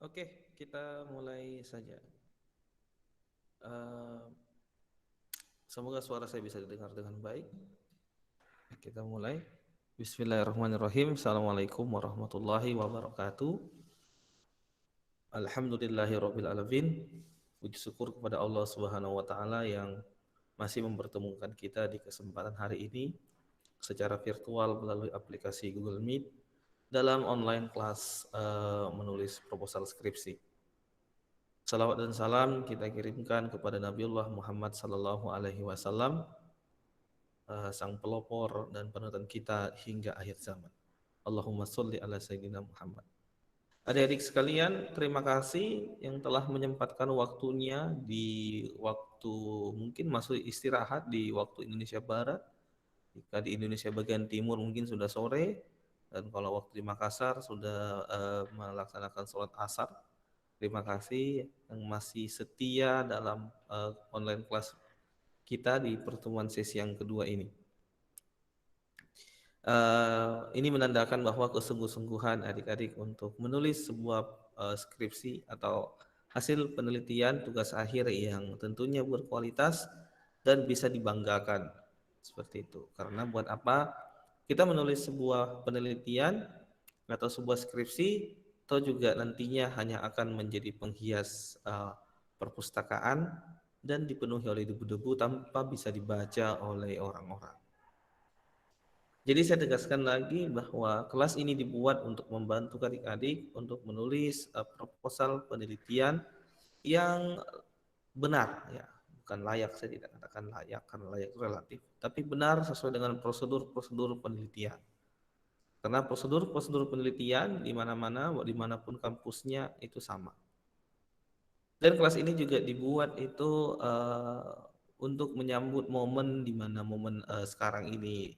Oke, kita mulai saja. Eh, Semoga suara saya bisa didengar dengan baik. Kita mulai. Bismillahirrahmanirrahim. Assalamualaikum warahmatullahi wabarakatuh. Alhamdulillahirabbil alamin. Puji syukur kepada Allah Subhanahu wa taala yang masih mempertemukan kita di kesempatan hari ini secara virtual melalui aplikasi Google Meet dalam online kelas menulis proposal skripsi. Salawat dan salam kita kirimkan kepada Nabiullah Muhammad sallallahu alaihi wasallam, sang pelopor dan panutan kita hingga akhir zaman. Allahumma sholli ala sayyidina Muhammad. Adik-adik sekalian, terima kasih yang telah menyempatkan waktunya di waktu mungkin masuk istirahat di waktu Indonesia Barat. Jika di Indonesia bagian timur mungkin sudah sore, dan kalau waktu di Makassar sudah melaksanakan sholat asar. Terima kasih yang masih setia dalam online kelas kita di pertemuan sesi yang kedua ini. Ini menandakan bahwa kesungguh-sungguhan adik-adik untuk menulis sebuah skripsi atau hasil penelitian tugas akhir yang tentunya berkualitas dan bisa dibanggakan seperti itu. Karena buat apa kita menulis sebuah penelitian atau sebuah skripsi atau juga nantinya hanya akan menjadi penghias perpustakaan dan dipenuhi oleh debu-debu tanpa bisa dibaca oleh orang-orang. Jadi saya tegaskan lagi bahwa kelas ini dibuat untuk membantu adik-adik untuk menulis proposal penelitian yang benar, ya, bukan layak. Saya tidak katakan layak karena layak itu relatif, tapi benar sesuai dengan prosedur-prosedur penelitian. Karena prosedur-prosedur penelitian di mana-mana, dimanapun kampusnya itu sama. Dan kelas ini juga dibuat itu untuk menyambut momen di mana momen sekarang ini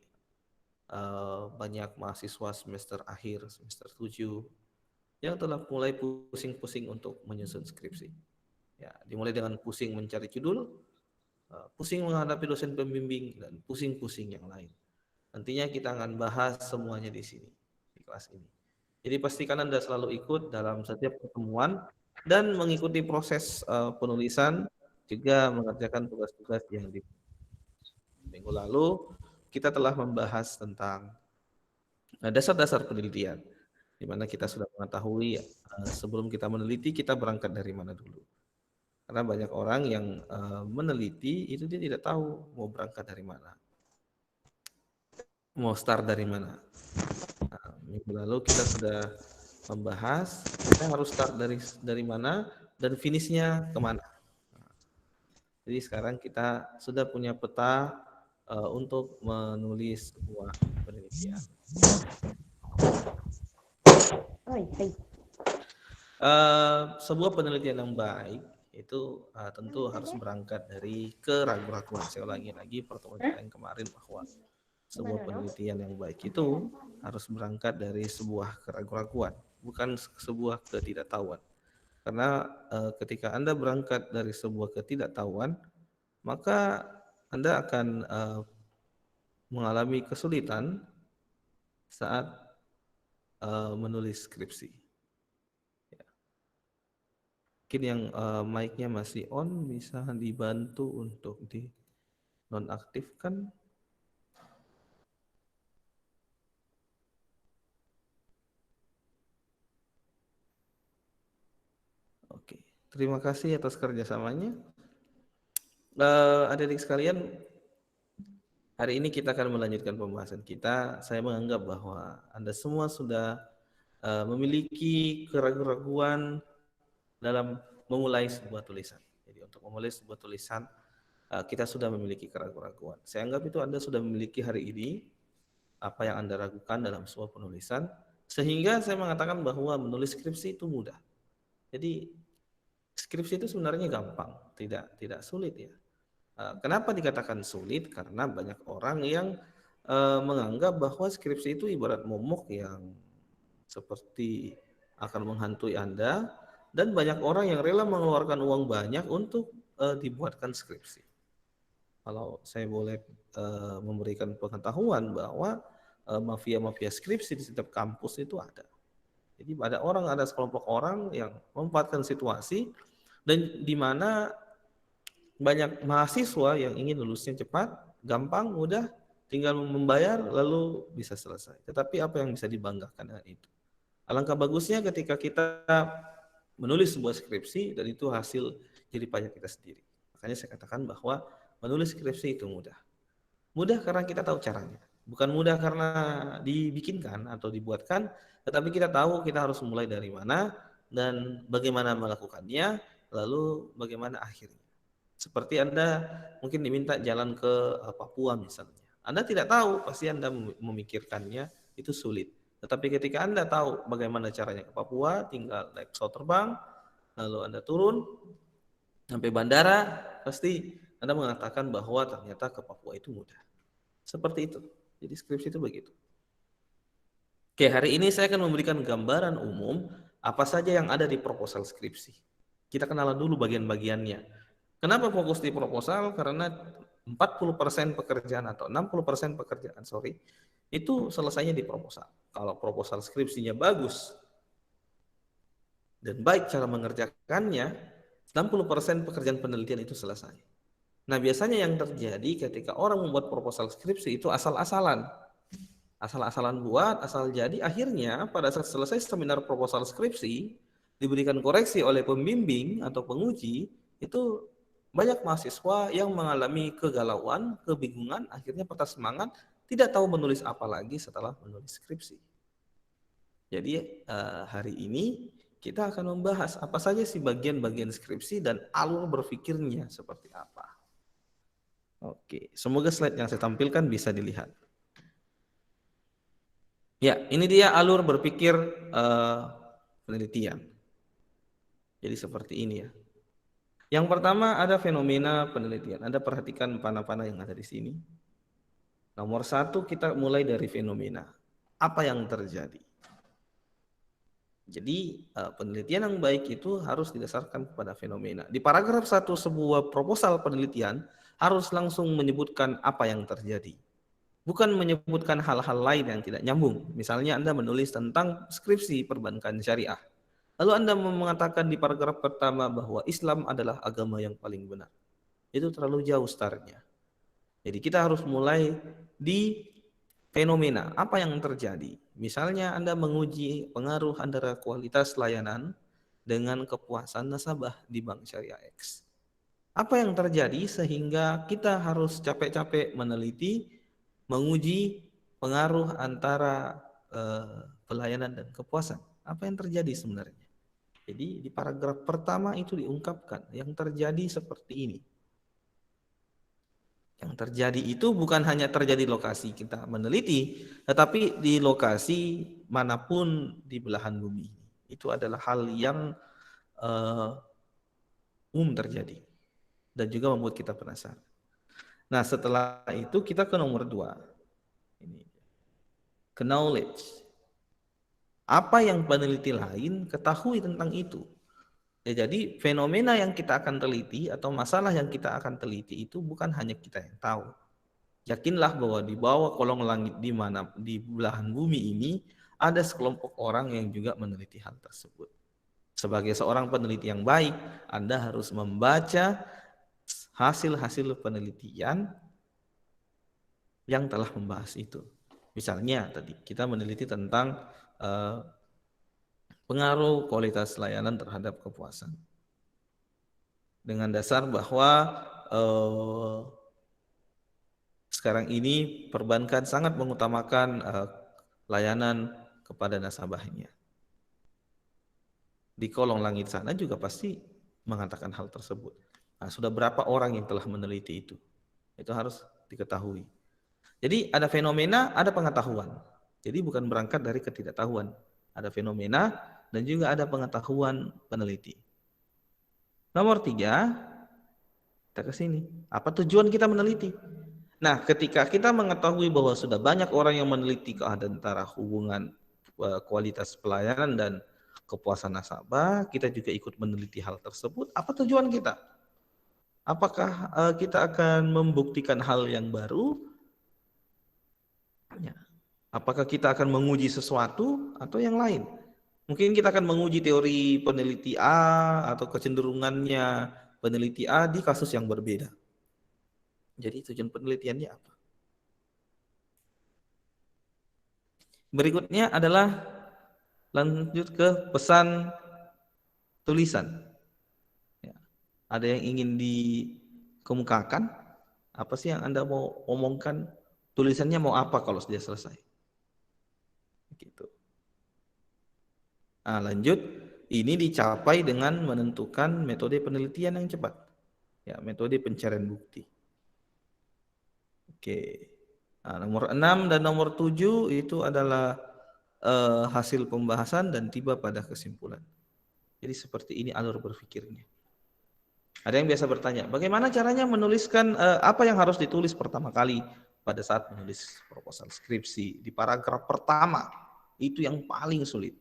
banyak mahasiswa semester akhir, semester 7 yang telah mulai pusing-pusing untuk menyusun skripsi. Ya, dimulai dengan pusing mencari judul, pusing menghadapi dosen pembimbing, dan pusing-pusing yang lain. Nantinya kita akan bahas semuanya di sini, di kelas ini. Jadi pastikan Anda selalu ikut dalam setiap pertemuan dan mengikuti proses penulisan, juga mengerjakan tugas-tugas yang di minggu lalu kita telah membahas tentang dasar-dasar penelitian, di mana kita sudah mengetahui sebelum kita meneliti kita berangkat dari mana dulu. Karena banyak orang yang meneliti itu dia tidak tahu mau berangkat dari mana, mau start dari mana. Minggu lalu kita sudah membahas kita harus start dari mana dan finishnya kemana. Jadi sekarang kita sudah punya peta untuk menulis sebuah penelitian. Sebuah penelitian yang baik itu tentu harus berangkat dari keraguan-raguan. Saya ulangi lagi pertemuan kita yang kemarin bahwa sebuah penelitian yang baik itu harus berangkat dari sebuah keraguan-raguan, bukan sebuah ketidaktahuan. Karena ketika Anda berangkat dari sebuah ketidaktahuan, maka Anda akan mengalami kesulitan saat menulis skripsi. Ya. Mungkin yang mic-nya masih on bisa dibantu untuk di nonaktifkan. Oke, terima kasih atas kerjasamanya. Adik-adik sekalian, hari ini kita akan melanjutkan pembahasan kita. Saya menganggap bahwa Anda semua sudah memiliki keraguan-keraguan dalam memulai sebuah tulisan. Jadi untuk memulai sebuah tulisan, kita sudah memiliki keraguan-keraguan. Saya anggap itu Anda sudah memiliki hari ini apa yang Anda ragukan dalam sebuah penulisan, sehingga saya mengatakan bahwa menulis skripsi itu mudah. Jadi skripsi itu sebenarnya gampang, tidak sulit ya. Kenapa dikatakan sulit? Karena banyak orang yang menganggap bahwa skripsi itu ibarat momok yang seperti akan menghantui Anda, dan banyak orang yang rela mengeluarkan uang banyak untuk dibuatkan skripsi. Kalau saya boleh memberikan pengetahuan bahwa mafia-mafia skripsi di setiap kampus itu ada. Jadi ada sekelompok orang yang memanfaatkan situasi dan di mana banyak mahasiswa yang ingin lulusnya cepat, gampang, mudah, tinggal membayar lalu bisa selesai. Tetapi apa yang bisa dibanggakan dengan itu? Alangkah bagusnya ketika kita menulis sebuah skripsi dan itu hasil jerih payah kita sendiri. Makanya saya katakan bahwa menulis skripsi itu mudah. Mudah karena kita tahu caranya. Bukan mudah karena dibikinkan atau dibuatkan, tetapi kita tahu kita harus mulai dari mana dan bagaimana melakukannya, lalu bagaimana akhirnya. Seperti Anda mungkin diminta jalan ke Papua misalnya. Anda tidak tahu, pasti Anda memikirkannya itu sulit. Tetapi ketika Anda tahu bagaimana caranya ke Papua, tinggal naik pesawat terbang, lalu Anda turun sampai bandara, pasti Anda mengatakan bahwa ternyata ke Papua itu mudah. Seperti itu. Jadi skripsi itu begitu. Oke, hari ini saya akan memberikan gambaran umum apa saja yang ada di proposal skripsi. Kita kenalan dulu bagian-bagiannya. Kenapa fokus di proposal? Karena 40% pekerjaan atau 60% pekerjaan, itu selesainya di proposal. Kalau proposal skripsinya bagus dan baik cara mengerjakannya, 60% pekerjaan penelitian itu selesai. Nah, biasanya yang terjadi ketika orang membuat proposal skripsi itu asal-asalan. Asal-asalan buat, asal jadi, akhirnya pada saat selesai seminar proposal skripsi, diberikan koreksi oleh pembimbing atau penguji, itu banyak mahasiswa yang mengalami kegalauan, kebingungan, akhirnya patah semangat, tidak tahu menulis apa lagi setelah menulis skripsi. Jadi hari ini kita akan membahas apa saja sih bagian-bagian skripsi dan alur berpikirnya seperti apa. Oke, semoga slide yang saya tampilkan bisa dilihat. Ya, ini dia alur berpikir penelitian. Jadi seperti ini ya. Yang pertama ada fenomena penelitian. Anda perhatikan panah-panah yang ada di sini. Nomor 1 kita mulai dari fenomena. Apa yang terjadi? Jadi penelitian yang baik itu harus didasarkan kepada fenomena. Di paragraf 1 sebuah proposal penelitian harus langsung menyebutkan apa yang terjadi. Bukan menyebutkan hal-hal lain yang tidak nyambung. Misalnya Anda menulis tentang skripsi perbankan syariah. Lalu Anda mengatakan di paragraf pertama bahwa Islam adalah agama yang paling benar. Itu terlalu jauh startnya. Jadi kita harus mulai di fenomena. Apa yang terjadi? Misalnya Anda menguji pengaruh antara kualitas layanan dengan kepuasan nasabah di Bank Syariah X. Apa yang terjadi sehingga kita harus capek-capek meneliti, menguji pengaruh antara pelayanan dan kepuasan? Apa yang terjadi sebenarnya? Jadi di paragraf pertama itu diungkapkan yang terjadi seperti ini. Yang terjadi itu bukan hanya terjadi lokasi kita meneliti, tetapi di lokasi manapun di belahan bumi. Itu adalah hal yang umum terjadi dan juga membuat kita penasaran. Nah, setelah itu kita ke nomor 2. Ini. Ke knowledge. Apa yang peneliti lain ketahui tentang itu? Ya, jadi fenomena yang kita akan teliti atau masalah yang kita akan teliti itu bukan hanya kita yang tahu. Yakinlah bahwa di bawah kolong langit di mana di belahan bumi ini ada sekelompok orang yang juga meneliti hal tersebut. Sebagai seorang peneliti yang baik, Anda harus membaca hasil-hasil penelitian yang telah membahas itu. Misalnya tadi kita meneliti tentang pengaruh kualitas layanan terhadap kepuasan. Dengan dasar bahwa sekarang ini perbankan sangat mengutamakan layanan kepada nasabahnya. Di kolong langit sana juga pasti mengatakan hal tersebut. Nah, sudah berapa orang yang telah meneliti itu? Itu harus diketahui. Jadi ada fenomena, ada pengetahuan. Jadi bukan berangkat dari ketidaktahuan. Ada fenomena dan juga ada pengetahuan peneliti. Nomor 3, kita ke sini. Apa tujuan kita meneliti? Nah, ketika kita mengetahui bahwa sudah banyak orang yang meneliti antara hubungan kualitas pelayanan dan kepuasan nasabah, kita juga ikut meneliti hal tersebut. Apa tujuan kita? Apakah kita akan membuktikan hal yang baru? Apakah kita akan menguji sesuatu atau yang lain? Mungkin kita akan menguji teori peneliti A atau kecenderungannya peneliti A di kasus yang berbeda. Jadi tujuan penelitiannya apa? Berikutnya adalah lanjut ke pesan tulisan. Ya. Ada yang ingin dikemukakan? Apa sih yang Anda mau omongkan? Tulisannya mau apa kalau sudah selesai? Gitu. Nah, lanjut. Ini dicapai dengan menentukan metode penelitian yang cepat. Ya, metode pencarian bukti. Oke. Nah, nomor 6 dan nomor 7 itu adalah hasil pembahasan dan tiba pada kesimpulan. Jadi seperti ini alur berpikirnya. Ada yang biasa bertanya, bagaimana caranya menuliskan apa yang harus ditulis pertama kali pada saat menulis proposal skripsi di paragraf pertama? Itu yang paling sulit.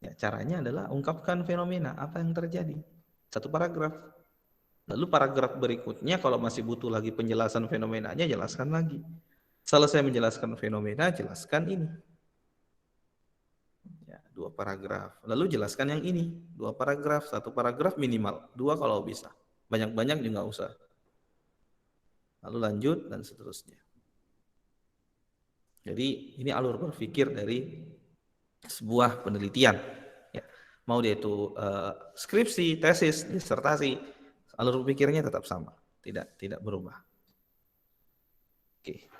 Ya, caranya adalah ungkapkan fenomena apa yang terjadi. Satu paragraf. Lalu paragraf berikutnya kalau masih butuh lagi penjelasan fenomenanya, jelaskan lagi. Selesai menjelaskan fenomena, jelaskan ini. Ya, 2 paragraf. Lalu jelaskan yang ini, 2 paragraf, 1 paragraf minimal, 2 kalau bisa. Banyak-banyak juga usah. Lalu lanjut dan seterusnya. Jadi ini alur berpikir dari sebuah penelitian. Ya, mau dia itu skripsi, tesis, disertasi, alur berpikirnya tetap sama, tidak berubah. Oke,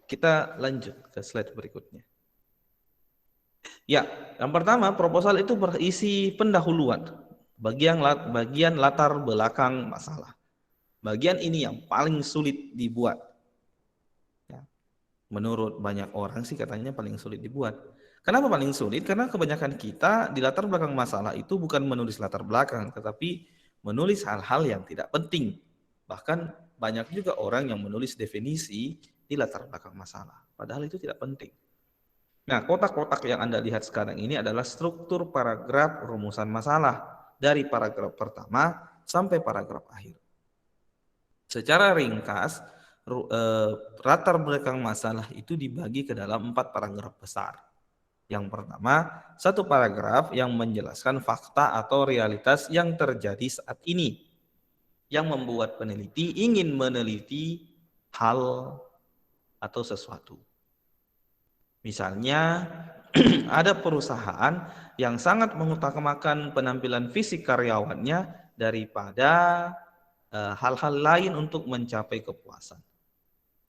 kita lanjut ke slide berikutnya. Ya, yang pertama proposal itu berisi pendahuluan, bagian latar belakang masalah. Bagian ini yang paling sulit dibuat. Ya, menurut banyak orang sih katanya paling sulit dibuat. Kenapa paling sulit? Karena kebanyakan kita di latar belakang masalah itu bukan menulis latar belakang, tetapi menulis hal-hal yang tidak penting. Bahkan banyak juga orang yang menulis definisi di latar belakang masalah, padahal itu tidak penting. Nah, kotak-kotak yang Anda lihat sekarang ini adalah struktur paragraf rumusan masalah dari paragraf pertama sampai paragraf akhir. Secara ringkas, latar belakang masalah itu dibagi ke dalam 4 paragraf besar. Yang pertama, 1 paragraf yang menjelaskan fakta atau realitas yang terjadi saat ini, yang membuat peneliti ingin meneliti hal atau sesuatu. Misalnya, ada perusahaan yang sangat mengutamakan penampilan fisik karyawannya daripada hal-hal lain untuk mencapai kepuasan.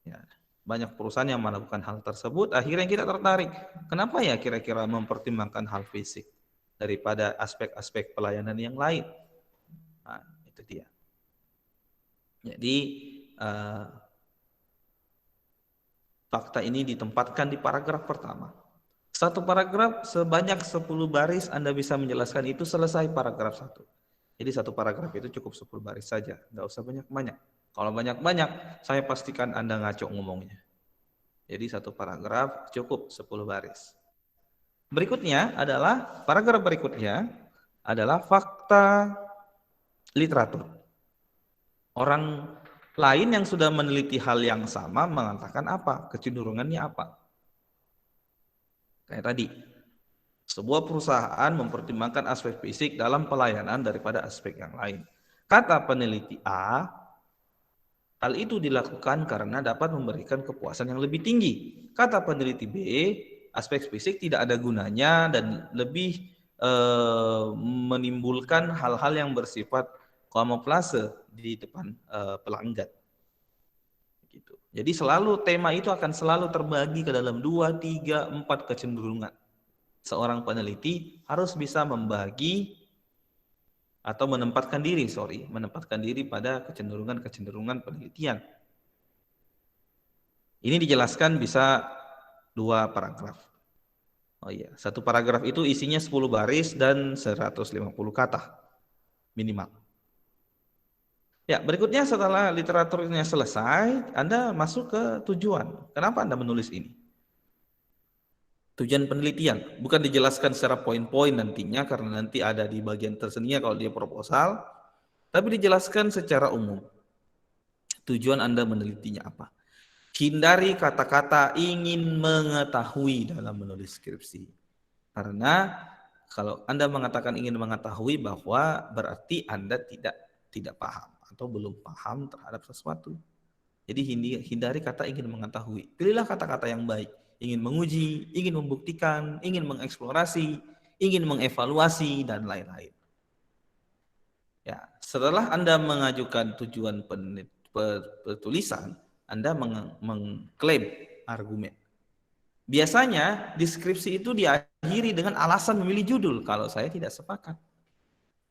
Ya, banyak perusahaan yang melakukan hal tersebut, akhirnya kita tertarik. Kenapa ya kira-kira mempertimbangkan hal fisik daripada aspek-aspek pelayanan yang lain? Nah, itu dia. Jadi fakta ini ditempatkan di paragraf pertama. 1 paragraf sebanyak 10 baris Anda bisa menjelaskan itu selesai paragraf 1. Jadi 1 paragraf itu cukup 10 baris saja, nggak usah banyak-banyak. Kalau banyak-banyak, saya pastikan Anda ngaco ngomongnya. Jadi 1 paragraf cukup 10 baris. Berikutnya adalah, paragraf berikutnya adalah fakta literatur. Orang lain yang sudah meneliti hal yang sama mengatakan apa? Kecenderungannya apa? Kayak tadi, sebuah perusahaan mempertimbangkan aspek fisik dalam pelayanan daripada aspek yang lain. Kata peneliti A, hal itu dilakukan karena dapat memberikan kepuasan yang lebih tinggi. Kata peneliti B, aspek fisik tidak ada gunanya dan lebih menimbulkan hal-hal yang bersifat kamuflase di depan pelanggan. Gitu. Jadi selalu tema itu akan selalu terbagi ke dalam 2, 3, 4 kecenderungan. Seorang peneliti harus bisa membagi atau menempatkan diri pada kecenderungan penelitian. Ini dijelaskan bisa 2 paragraf. Oh iya, 1 paragraf itu isinya 10 baris dan 150 kata minimal. Ya, berikutnya setelah literaturnya selesai, Anda masuk ke tujuan. Kenapa Anda menulis ini? Tujuan penelitian, bukan dijelaskan secara poin-poin nantinya karena nanti ada di bagian tersendirinya kalau dia proposal, tapi dijelaskan secara umum. Tujuan Anda menelitinya apa? Hindari kata-kata ingin mengetahui dalam menulis skripsi. Karena kalau Anda mengatakan ingin mengetahui, bahwa berarti Anda tidak paham atau belum paham terhadap sesuatu. Jadi hindari kata ingin mengetahui. Pilihlah kata-kata yang baik. Ingin menguji, ingin membuktikan, ingin mengeksplorasi, ingin mengevaluasi, dan lain-lain. Ya, setelah Anda mengajukan tujuan penulisan, Anda mengklaim argumen. Biasanya deskripsi itu diakhiri dengan alasan memilih judul. Kalau saya tidak sepakat.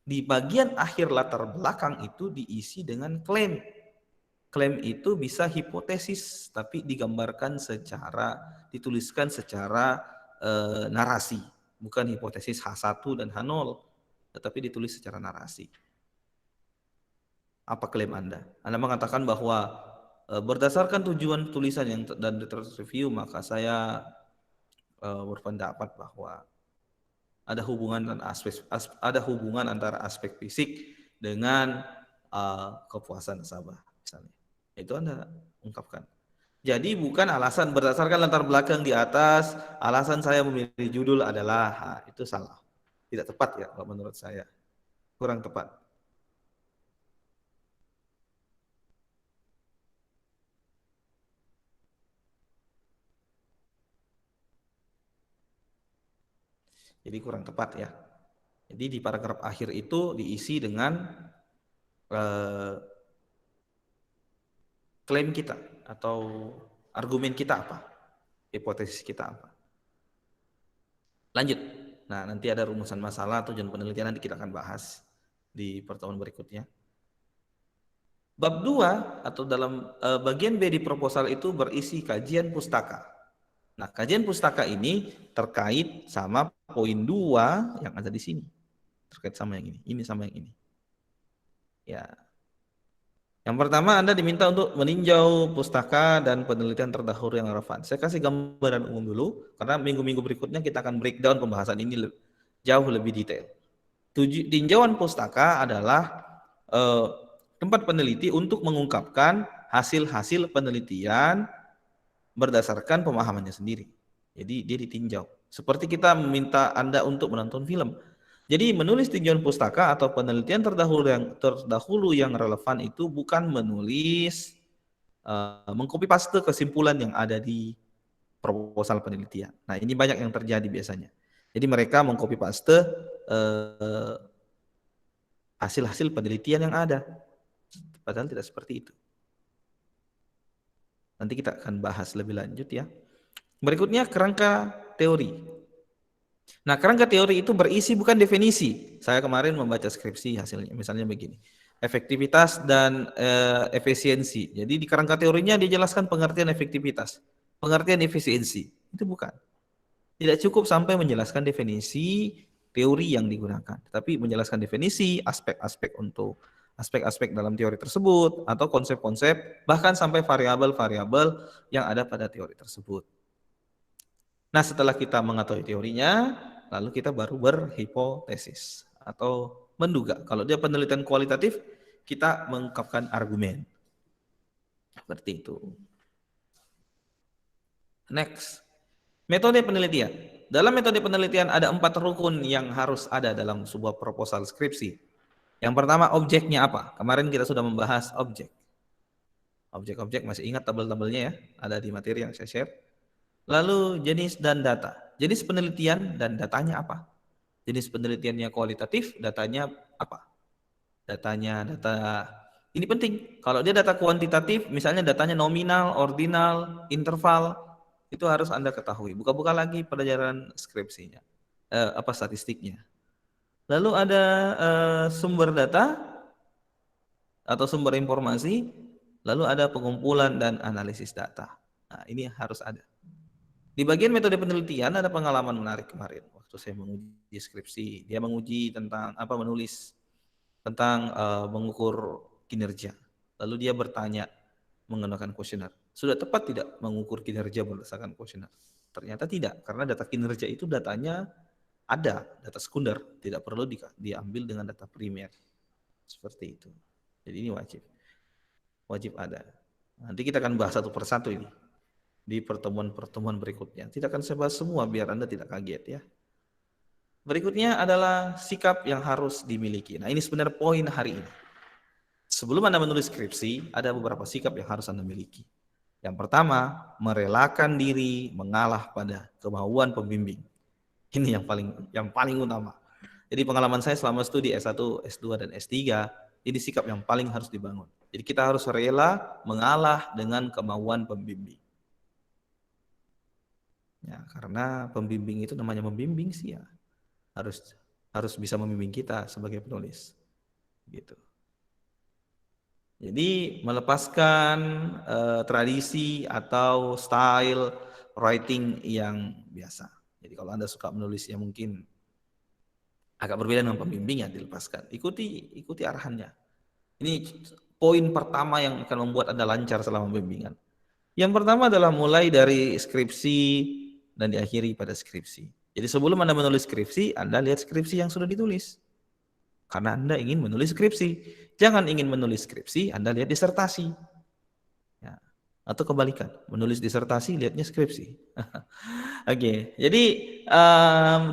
Di bagian akhir latar belakang itu diisi dengan klaim. Klaim itu bisa hipotesis, tapi dituliskan secara narasi. Bukan hipotesis H1 dan H0, tetapi ditulis secara narasi. Apa klaim Anda? Anda mengatakan bahwa berdasarkan tujuan tulisan dan literatur review, maka saya berpendapat bahwa ada hubungan antara aspek fisik dengan kepuasan nasabah, misalnya. Itu Anda ungkapkan. Jadi bukan alasan berdasarkan latar belakang di atas, alasan saya memilih judul adalah, itu salah. Tidak tepat ya kalau menurut saya. Kurang tepat. Jadi kurang tepat ya. Jadi di paragraf akhir itu diisi dengan eh, klaim kita atau argumen kita apa, hipotesis kita apa. Lanjut. Nah, nanti ada rumusan masalah, tujuan penelitian, nanti kita akan bahas di pertemuan berikutnya. Bab 2 atau dalam bagian B di proposal itu berisi kajian pustaka. Nah, kajian pustaka ini terkait sama poin 2 yang ada di sini. Terkait sama yang ini sama yang ini. Ya. Yang pertama, Anda diminta untuk meninjau pustaka dan penelitian terdahulu yang relevan. Saya kasih gambaran umum dulu, karena minggu-minggu berikutnya kita akan breakdown pembahasan ini jauh lebih detail. Tinjauan pustaka adalah tempat peneliti untuk mengungkapkan hasil-hasil penelitian berdasarkan pemahamannya sendiri. Jadi dia ditinjau. Seperti kita meminta Anda untuk menonton film. Jadi menulis tinjauan pustaka atau penelitian terdahulu yang relevan itu bukan menulis mengcopy paste kesimpulan yang ada di proposal penelitian. Nah, ini banyak yang terjadi biasanya. Jadi mereka mengcopy paste hasil-hasil penelitian yang ada. Padahal tidak seperti itu. Nanti kita akan bahas lebih lanjut ya. Berikutnya kerangka teori. Nah, kerangka teori itu berisi bukan definisi. Saya kemarin membaca skripsi hasilnya, misalnya begini. Efektivitas dan efisiensi. Jadi di kerangka teorinya dijelaskan pengertian efektivitas, pengertian efisiensi. Itu bukan. Tidak cukup sampai menjelaskan definisi teori yang digunakan, tapi menjelaskan definisi, aspek-aspek dalam teori tersebut, atau konsep-konsep, bahkan sampai variabel-variabel yang ada pada teori tersebut. Nah, setelah kita mengetahui teorinya, lalu kita baru berhipotesis atau menduga. Kalau dia penelitian kualitatif, kita mengungkapkan argumen. Seperti itu. Next. Metode penelitian. Dalam metode penelitian ada 4 rukun yang harus ada dalam sebuah proposal skripsi. Yang pertama, objeknya apa? Kemarin kita sudah membahas objek. Objek-objek masih ingat tabel-tabelnya ya? Ada di materi yang saya share. Lalu jenis dan data. Jenis penelitian dan datanya apa? Jenis penelitiannya kualitatif, datanya apa? Data ini penting. Kalau dia data kuantitatif, misalnya datanya nominal, ordinal, interval, itu harus Anda ketahui. Buka-buka lagi pelajaran skripsinya, statistiknya. Lalu ada sumber data atau sumber informasi, lalu ada pengumpulan dan analisis data. Nah, ini harus ada. Di bagian metode penelitian ada pengalaman menarik kemarin waktu saya menguji skripsi. Dia menguji tentang menulis tentang mengukur kinerja. Lalu dia bertanya menggunakan kuesioner. Sudah tepat tidak mengukur kinerja berdasarkan kuesioner? Ternyata tidak, karena data kinerja itu datanya ada, data sekunder, tidak perlu diambil dengan data primer. Seperti itu. Jadi ini wajib ada. Nanti kita akan bahas satu persatu ini di pertemuan-pertemuan berikutnya. Tidak akan saya bahas semua biar Anda tidak kaget ya. Berikutnya adalah sikap yang harus dimiliki. Nah, ini sebenarnya poin hari ini. Sebelum Anda menulis skripsi, ada beberapa sikap yang harus Anda miliki. Yang pertama, merelakan diri mengalah pada kemauan pembimbing. Ini yang paling utama. Jadi pengalaman saya selama studi S1, S2 dan S3, ini sikap yang paling harus dibangun. Jadi kita harus rela mengalah dengan kemauan pembimbing. Ya, karena pembimbing itu namanya membimbing sih ya. Harus harus bisa membimbing kita sebagai penulis. Gitu. Jadi melepaskan tradisi atau style writing yang biasa. Jadi kalau Anda suka menulis yang mungkin agak berbeda dengan pembimbing, ya dilepaskan. Ikuti arahannya. Ini poin pertama yang akan membuat Anda lancar selama pembimbingan. Yang pertama adalah mulai dari skripsi dan diakhiri pada skripsi. Jadi sebelum Anda menulis skripsi, Anda lihat skripsi yang sudah ditulis. Karena Anda ingin menulis skripsi. Jangan ingin menulis skripsi, Anda lihat disertasi. Ya. Atau kebalikan, menulis disertasi, lihatnya skripsi. Oke, jadi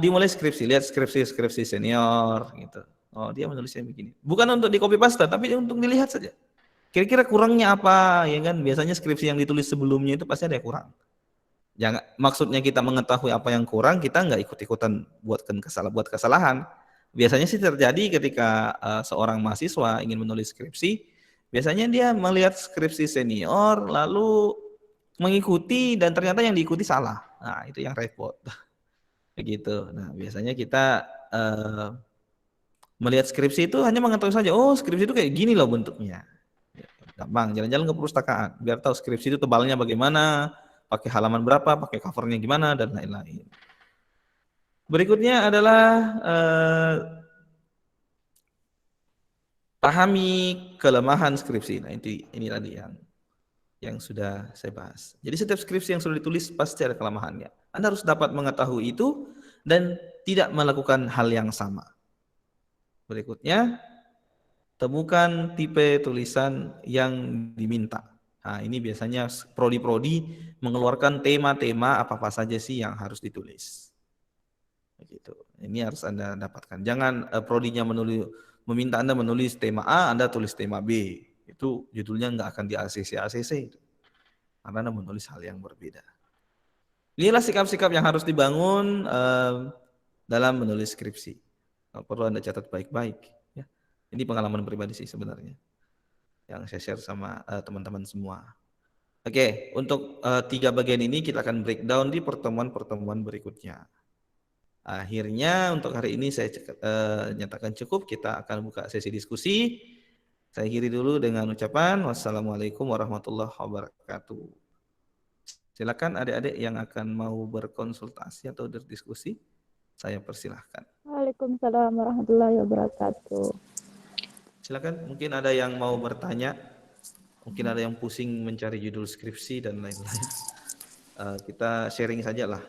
dimulai skripsi, lihat skripsi senior gitu. Oh, dia menulisnya begini. Bukan untuk di copy paste, tapi untuk dilihat saja. Kira-kira kurangnya apa, ya kan? Biasanya skripsi yang ditulis sebelumnya itu pasti ada yang kurang. Jangan, maksudnya kita mengetahui apa yang kurang, kita nggak ikut-ikutan buat kesalahan. Biasanya sih terjadi ketika seorang mahasiswa ingin menulis skripsi, biasanya dia melihat skripsi senior lalu mengikuti dan ternyata yang diikuti salah. Nah, itu yang repot. Begitu. Nah, biasanya kita melihat skripsi itu hanya mengetahui saja, oh skripsi itu kayak gini loh bentuknya. Gampang, jalan-jalan ke perpustakaan biar tahu skripsi itu tebalnya bagaimana, pakai halaman berapa, pakai covernya gimana, dan lain-lain. Berikutnya adalah pahami kelemahan skripsi. Nah, ini tadi yang sudah saya bahas. Jadi setiap skripsi yang sudah ditulis pasti ada kelemahannya. Anda harus dapat mengetahui itu dan tidak melakukan hal yang sama. Berikutnya, temukan tipe tulisan yang diminta. Nah, ini biasanya prodi-prodi mengeluarkan tema-tema apa-apa saja sih yang harus ditulis. Begitu. Ini harus Anda dapatkan. Jangan prodinya meminta Anda menulis tema A, Anda tulis tema B. Itu judulnya nggak akan di ACC itu. Karena Anda menulis hal yang berbeda. Inilah sikap-sikap yang harus dibangun dalam menulis skripsi. Perlu Anda catat baik-baik. Ya. Ini pengalaman pribadi sih sebenarnya yang saya share sama teman-teman semua. Oke, untuk 3 bagian ini kita akan breakdown di pertemuan-pertemuan berikutnya. Akhirnya untuk hari ini saya nyatakan cukup. Kita akan buka sesi diskusi. Saya akhiri dulu dengan ucapan wassalamualaikum warahmatullahi wabarakatuh. Silakan adik-adik yang akan mau berkonsultasi atau berdiskusi, saya persilahkan. Waalaikumsalam warahmatullahi wabarakatuh. Silakan, mungkin ada yang mau bertanya, mungkin ada yang pusing mencari judul skripsi dan lain-lain. Kita sharing saja lah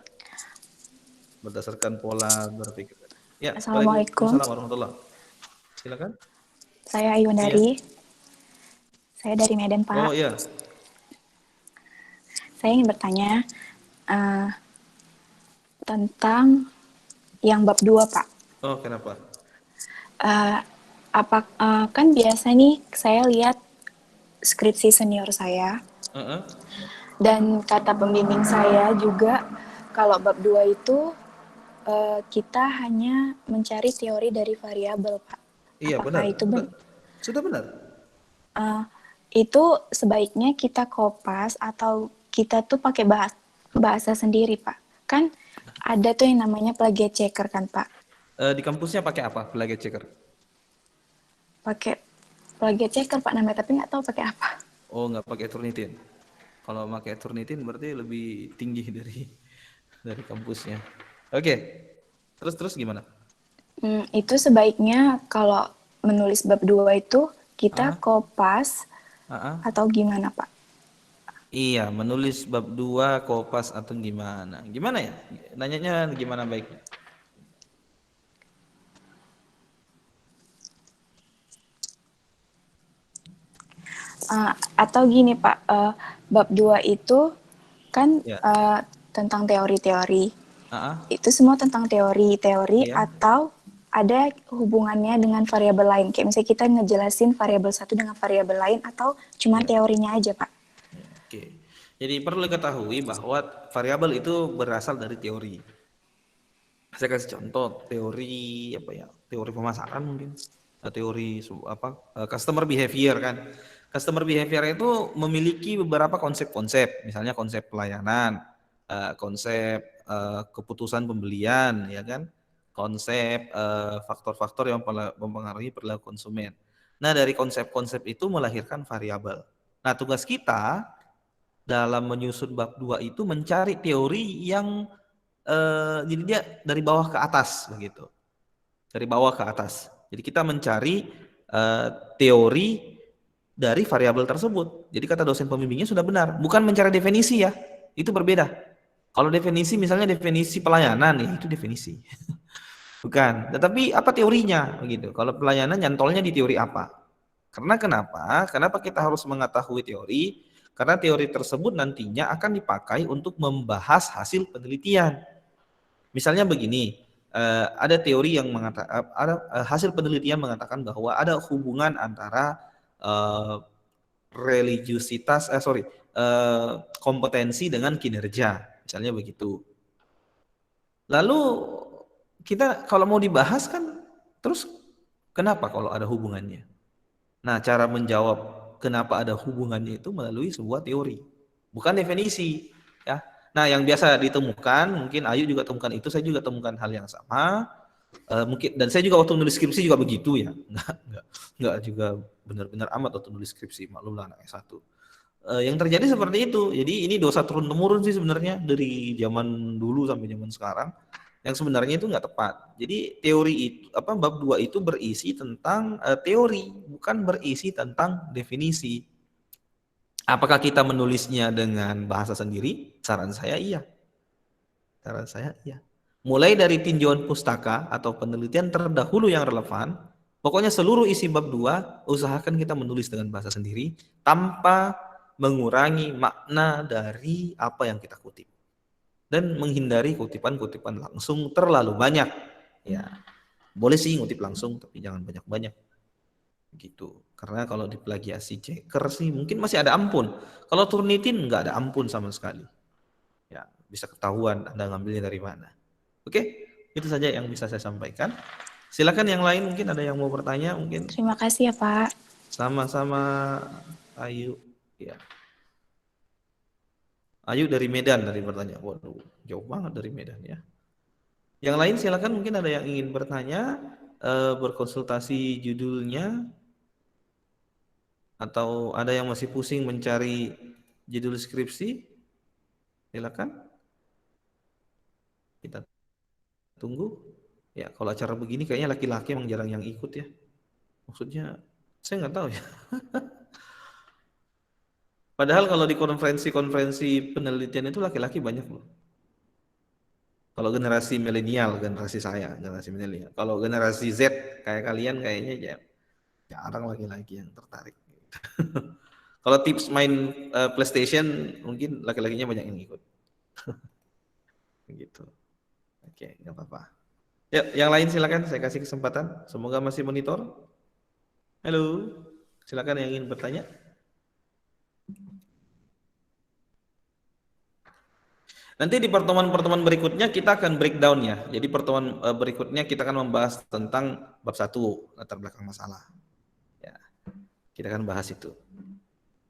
berdasarkan pola berpikir. Ya, Assalamualaikum. Waalaikumsalam warahmatullahi. Silakan. Saya Ayundari. Saya dari Medan, Pak. Oh iya. Saya ingin bertanya tentang yang bab 2, Pak. Oh, kenapa? Kan biasa nih saya lihat skripsi senior saya. Dan kata pembimbing saya juga kalau bab 2 itu kita hanya mencari teori dari variabel, Pak. Iya, apakah benar. Itu benar? Sudah benar. Itu sebaiknya kita kopas atau kita tuh pakai bahasa sendiri, Pak. Kan ada tuh yang namanya plagiat checker kan, Pak. Di kampusnya pakai apa plagiat checker? Pakai plagiat checker, Pak, namanya, tapi nggak tahu pakai apa. Oh, nggak pakai Turnitin. Kalau pakai Turnitin berarti lebih tinggi dari kampusnya. Oke. Terus gimana? Itu sebaiknya kalau menulis bab 2 itu kita kopas atau gimana, Pak? Iya, menulis bab 2 kopas atau gimana? Gimana ya? Nanyanya gimana baiknya? Atau gini, Pak, bab 2 itu kan tentang teori-teori. Itu semua tentang teori Iya. atau ada hubungannya dengan variabel lain. Kayak misalnya kita ngejelasin variabel satu dengan variabel lain atau cuma Iya. teorinya aja, Pak. Oke. Jadi perlu diketahui bahwa variabel itu berasal dari teori. Saya kasih contoh teori apa ya? Teori pemasaran mungkin. Teori customer behavior kan. Customer behavior itu memiliki beberapa konsep-konsep, misalnya konsep pelayanan, konsep keputusan pembelian, ya kan, konsep faktor-faktor yang mempengaruhi perilaku konsumen. Nah, dari konsep-konsep itu melahirkan variabel. Nah, tugas kita dalam menyusun bab 2 itu mencari teori yang jadi dia dari bawah ke atas begitu. Dari bawah ke atas. Jadi kita mencari teori dari variabel tersebut. Jadi kata dosen pembimbingnya sudah benar, bukan mencari definisi ya. Itu berbeda. Kalau definisi misalnya definisi pelayanan ya itu definisi. Bukan, tetapi apa teorinya begitu. Kalau pelayanan nyantolnya di teori apa? Karena kenapa? Kenapa kita harus mengetahui teori? Karena teori tersebut nantinya akan dipakai untuk membahas hasil penelitian. Misalnya begini, ada teori yang mengatakan, ada hasil penelitian mengatakan bahwa ada hubungan antara religiusitas, kompetensi dengan kinerja, misalnya begitu. Lalu kita kalau mau dibahas kan, terus kenapa kalau ada hubungannya? Nah, cara menjawab kenapa ada hubungannya itu melalui sebuah teori, bukan definisi, ya. Nah, yang biasa ditemukan, mungkin Ayu juga temukan itu, saya juga temukan hal yang sama. Mungkin dan saya juga waktu nulis skripsi juga begitu ya, nggak juga benar-benar amat waktu nulis skripsi, maklumlah anak S1. Yang terjadi seperti itu. Jadi ini dosa turun temurun sih sebenarnya dari zaman dulu sampai zaman sekarang, yang sebenarnya itu nggak tepat. Jadi teori itu bab 2 itu berisi tentang teori, bukan berisi tentang definisi. Apakah kita menulisnya dengan bahasa sendiri? Saran saya iya. Saran saya iya. Mulai dari tinjauan pustaka atau penelitian terdahulu yang relevan, pokoknya seluruh isi bab 2 usahakan kita menulis dengan bahasa sendiri tanpa mengurangi makna dari apa yang kita kutip. Dan menghindari kutipan-kutipan langsung terlalu banyak. Ya, boleh sih ngutip langsung tapi jangan banyak-banyak. Gitu. Karena kalau diplagiasi ceker sih mungkin masih ada ampun. Kalau Turnitin nggak ada ampun sama sekali. Ya, bisa ketahuan Anda ngambilnya dari mana. Oke, itu saja yang bisa saya sampaikan. Silakan yang lain, mungkin ada yang mau bertanya mungkin. Terima kasih ya, Pak. Sama-sama Ayu. Ya. Ayu dari Medan tadi bertanya. Waduh, jauh banget dari Medan ya. Yang lain silakan, mungkin ada yang ingin bertanya, berkonsultasi judulnya, atau ada yang masih pusing mencari judul skripsi, silakan. Kita tunggu. Ya, kalau acara begini kayaknya laki-laki emang jarang yang ikut ya. Maksudnya, saya nggak tahu ya. Padahal kalau di konferensi-konferensi penelitian itu laki-laki banyak loh. Kalau generasi milenial, generasi saya, generasi milenial. Kalau generasi Z kayak kalian kayaknya ya jarang laki-laki yang tertarik. Kalau tips main PlayStation mungkin laki-lakinya banyak yang ikut. Gitu. Oke, nggak apa-apa. Ya, yang lain silakan saya kasih kesempatan. Semoga masih monitor. Halo, silakan yang ingin bertanya. Nanti di pertemuan-pertemuan berikutnya kita akan breakdown ya. Jadi pertemuan berikutnya kita akan membahas tentang bab 1, latar belakang masalah. Ya, kita akan bahas itu.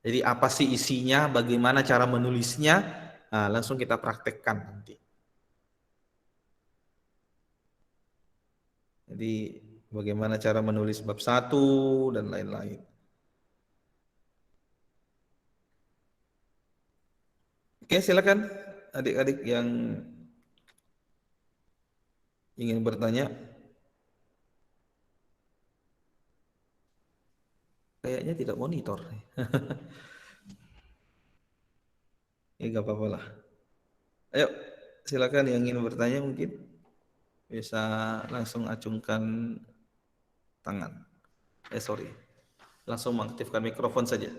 Jadi apa sih isinya, bagaimana cara menulisnya, nah, langsung kita praktekkan nanti. Jadi bagaimana cara menulis bab 1 dan lain-lain. Oke, silakan adik-adik yang ingin bertanya. Kayaknya tidak monitor. Ya nggak apa-apa lah. Ayo, silakan yang ingin bertanya mungkin bisa langsung acungkan tangan. Sorry, langsung mengaktifkan mikrofon saja.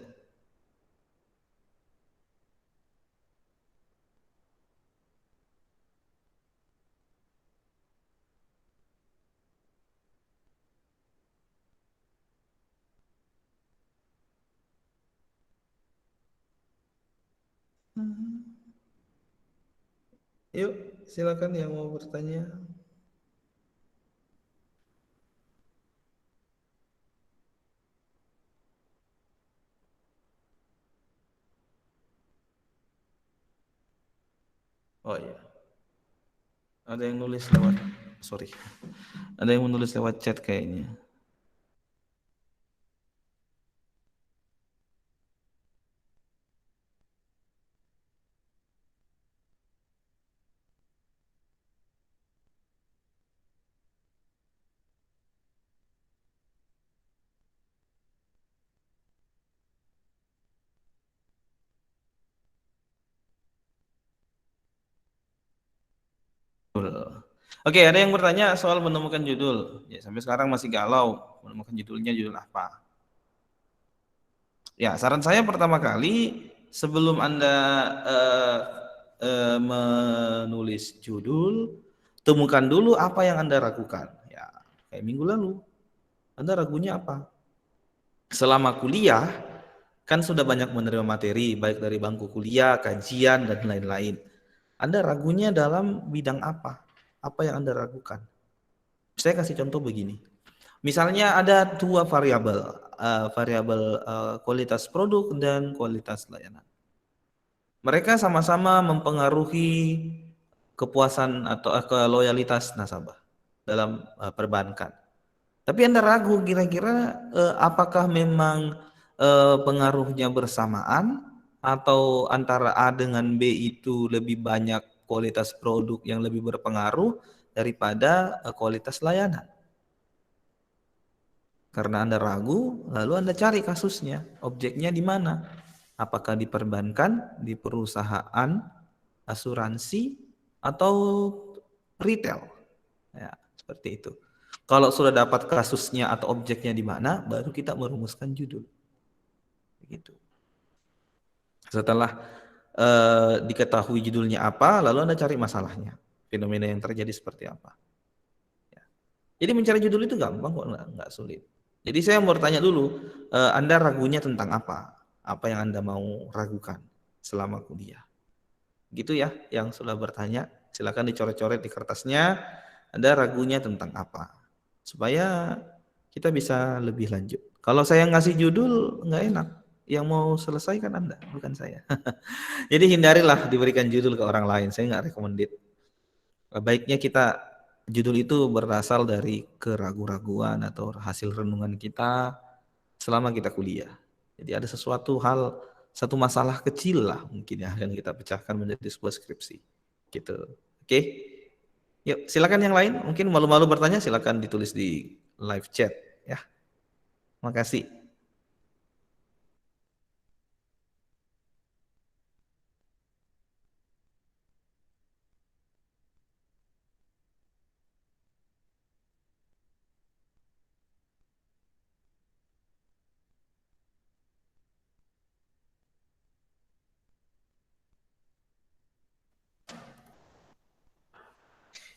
Yuk, silakan yang mau bertanya. Oh iya, ada yang nulis lewat, sorry, ada yang menulis lewat chat kayaknya. Oke, ada yang bertanya soal menemukan judul. Ya, sampai sekarang masih galau menemukan judulnya judul apa. Ya, saran saya pertama kali sebelum Anda menulis judul, temukan dulu apa yang Anda ragukan. Ya, kayak minggu lalu, Anda ragunya apa? Selama kuliah, kan sudah banyak menerima materi, baik dari bangku kuliah, kajian, dan lain-lain. Anda ragunya dalam bidang apa? Apa yang Anda ragukan? Saya kasih contoh begini. Misalnya ada dua variabel, kualitas produk dan kualitas layanan. Mereka sama-sama mempengaruhi kepuasan atau loyalitas nasabah dalam perbankan. Tapi Anda ragu kira-kira apakah memang pengaruhnya bersamaan atau antara A dengan B itu lebih banyak kualitas produk yang lebih berpengaruh daripada kualitas layanan. Karena Anda ragu, lalu Anda cari kasusnya, objeknya di mana? Apakah di perbankan, di perusahaan, asuransi, atau retail? Ya, seperti itu. Kalau sudah dapat kasusnya atau objeknya di mana, baru kita merumuskan judul. Begitu. Setelah diketahui judulnya apa, lalu Anda cari masalahnya. Fenomena yang terjadi seperti apa. Ya. Jadi mencari judul itu gampang kok, nggak sulit. Jadi saya mau bertanya dulu, Anda ragunya tentang apa? Apa yang Anda mau ragukan selama kuliah? Gitu ya, yang sudah bertanya, silakan dicoret-coret di kertasnya. Anda ragunya tentang apa? Supaya kita bisa lebih lanjut. Kalau saya ngasih judul nggak enak. Yang mau selesai kan Anda, bukan saya. Jadi hindarilah diberikan judul ke orang lain. Saya nggak recommended. Baiknya kita judul itu berasal dari keraguan-raguan atau hasil renungan kita selama kita kuliah. Jadi ada sesuatu hal, satu masalah kecil lah mungkin ya yang kita pecahkan menjadi sebuah skripsi. Gitu. Oke. Yuk, silakan yang lain. Mungkin malu-malu bertanya silakan ditulis di live chat ya. Makasih.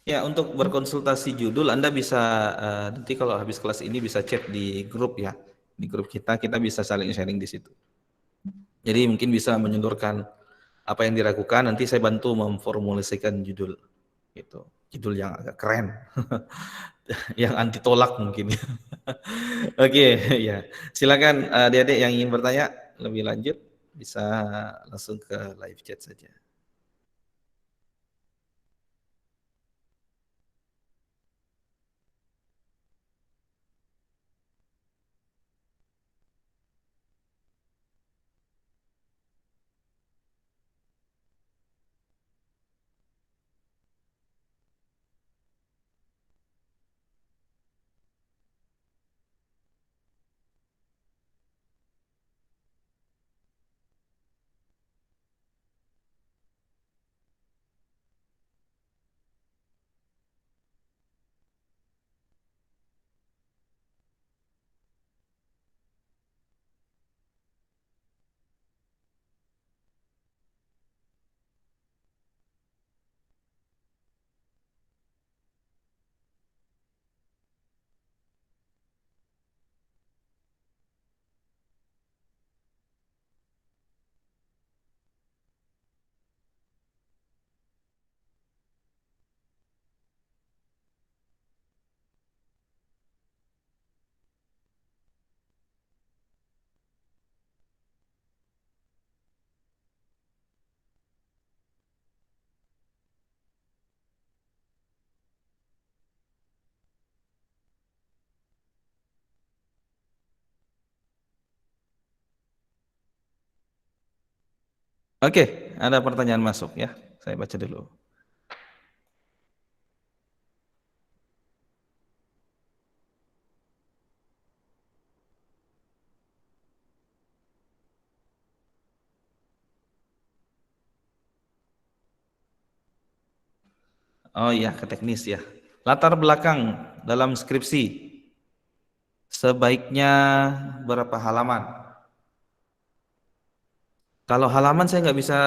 Ya, untuk berkonsultasi judul Anda bisa nanti kalau habis kelas ini bisa chat di grup ya. Di grup kita bisa saling sharing di situ. Jadi mungkin bisa menyodorkan apa yang diragukan, nanti saya bantu memformulasikan judul gitu. Judul yang agak keren. Yang anti tolak mungkin. Oke, ya. Silakan adik-adik yang ingin bertanya lebih lanjut bisa langsung ke live chat saja. Oke, ada pertanyaan masuk ya. Saya baca dulu. Oh iya, ke teknis ya. Latar belakang dalam skripsi sebaiknya berapa halaman? Kalau halaman saya nggak bisa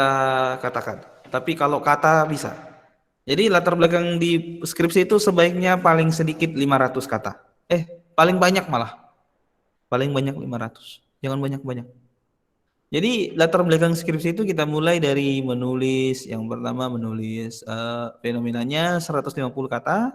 katakan, tapi kalau kata bisa. Jadi latar belakang di skripsi itu sebaiknya paling sedikit 500 kata. Paling banyak malah. Paling banyak 500. Jangan banyak-banyak. Jadi latar belakang skripsi itu kita mulai dari menulis, yang pertama menulis fenomenanya 150 kata,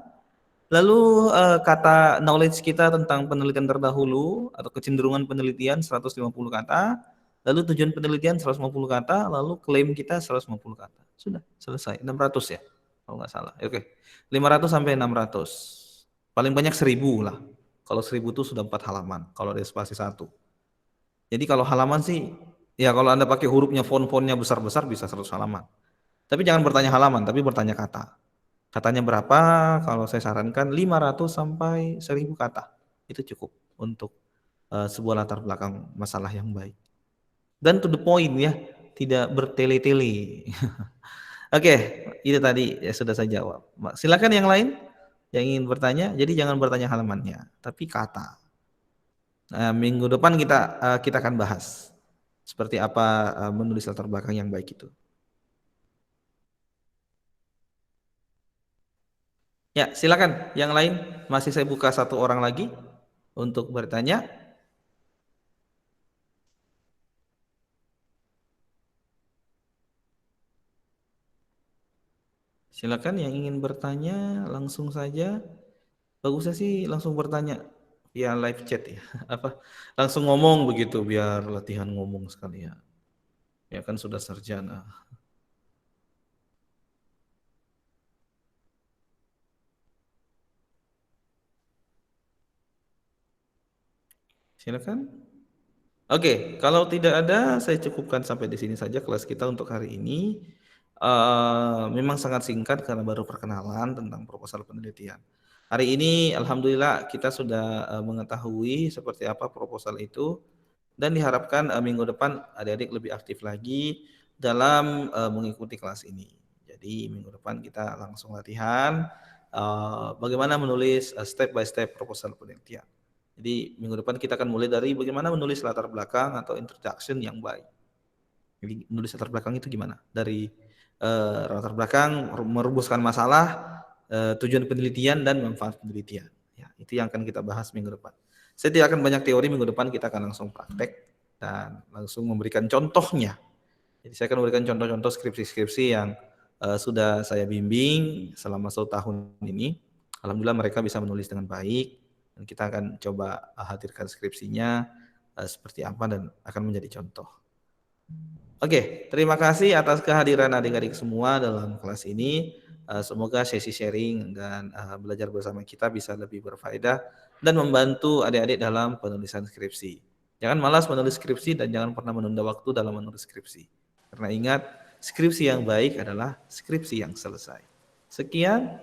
lalu kata knowledge kita tentang penelitian terdahulu atau kecenderungan penelitian 150 kata, lalu tujuan penelitian 150 kata, lalu klaim kita 150 kata. Sudah, selesai. 600 ya, kalau nggak salah. Oke, 500 sampai 600. Paling banyak 1000 lah. Kalau 1000 itu sudah 4 halaman, kalau ada spasi 1. Jadi kalau halaman sih, ya kalau Anda pakai hurufnya, font-fontnya besar-besar bisa 100 halaman. Tapi jangan bertanya halaman, tapi bertanya kata. Katanya berapa? Kalau saya sarankan 500 sampai 1000 kata. Itu cukup untuk sebuah latar belakang masalah yang baik. Dan to the point ya, tidak bertele-tele. Oke, itu tadi ya sudah saya jawab. Silakan yang lain yang ingin bertanya. Jadi jangan bertanya halamannya, tapi kata. Nah, minggu depan kita akan bahas seperti apa menulis latar belakang yang baik itu. Ya, silakan. Yang lain masih saya buka satu orang lagi untuk bertanya. Silakan yang ingin bertanya langsung saja. Bagusnya sih langsung bertanya via live chat ya. Apa? Langsung ngomong begitu biar latihan ngomong sekali ya. Ya kan sudah sarjana. Silakan. Oke, kalau tidak ada, saya cukupkan sampai di sini saja kelas kita untuk hari ini. Memang sangat singkat karena baru perkenalan tentang proposal penelitian. Hari ini, alhamdulillah, kita sudah mengetahui seperti apa proposal itu, dan diharapkan minggu depan adik-adik lebih aktif lagi dalam mengikuti kelas ini. Jadi minggu depan kita langsung latihan bagaimana menulis step by step proposal penelitian. Jadi minggu depan kita akan mulai dari bagaimana menulis latar belakang atau introduction yang baik. Jadi menulis latar belakang itu gimana? Dari latar belakang, merumuskan masalah, tujuan penelitian dan manfaat penelitian. Ya, itu yang akan kita bahas minggu depan. Saya tidak akan banyak teori, minggu depan kita akan langsung praktek dan langsung memberikan contohnya. Jadi saya akan memberikan contoh-contoh skripsi-skripsi yang sudah saya bimbing selama 1 tahun ini. Alhamdulillah mereka bisa menulis dengan baik. Dan kita akan coba hadirkan skripsinya seperti apa dan akan menjadi contoh. Oke, terima kasih atas kehadiran adik-adik semua dalam kelas ini. Semoga sesi sharing dan belajar bersama kita bisa lebih berfaedah dan membantu adik-adik dalam penulisan skripsi. Jangan malas menulis skripsi dan jangan pernah menunda waktu dalam menulis skripsi. Karena ingat, skripsi yang baik adalah skripsi yang selesai. Sekian.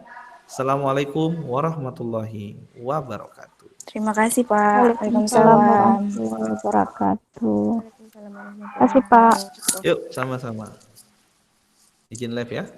Assalamualaikum warahmatullahi wabarakatuh. Terima kasih Pak. Waalaikumsalam warahmatullahi wabarakatuh. Terima kasih Pak. Yuk, sama-sama. Izin live ya.